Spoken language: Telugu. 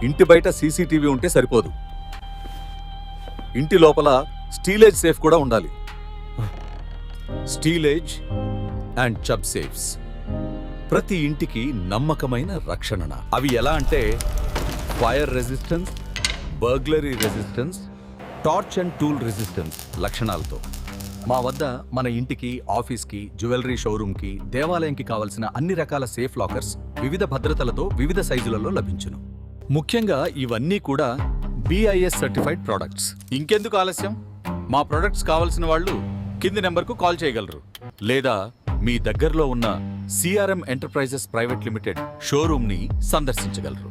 ఇంటి బయట సీసీటీవీ ఉంటే సరిపోదు, ఇంటి లోపల స్టీలేజ్ సేఫ్ కూడా ఉండాలి. స్టీలేజ్ అండ్ చబ్ సేఫ్స్ ప్రతి ఇంటికి నమ్మకమైన రక్షణ. అవి ఎలా అంటే fire resistance, burglary resistance, torch and tool resistance లక్షణాలతో. మా వద్ద మన ఇంటికి, ఆఫీస్కి, జ్యువెలరీ షోరూమ్కి, దేవాలయంకి కావలసిన అన్ని రకాల సేఫ్ లాకర్స్ వివిధ భద్రతలతో వివిధ సైజులలో లభించును. ముఖ్యంగా ఇవన్నీ కూడా BIS సర్టిఫైడ్ ప్రొడక్ట్స్. ఇంకెందుకు ఆలస్యం? మా ప్రొడక్ట్స్ కావలసిన వాళ్ళు కింది నెంబర్కు కాల్ చేయగలరు, లేదా మీ దగ్గరలో ఉన్న CRM ఎంటర్ప్రైజెస్ ప్రైవేట్ లిమిటెడ్ షోరూమ్ని సందర్శించగలరు.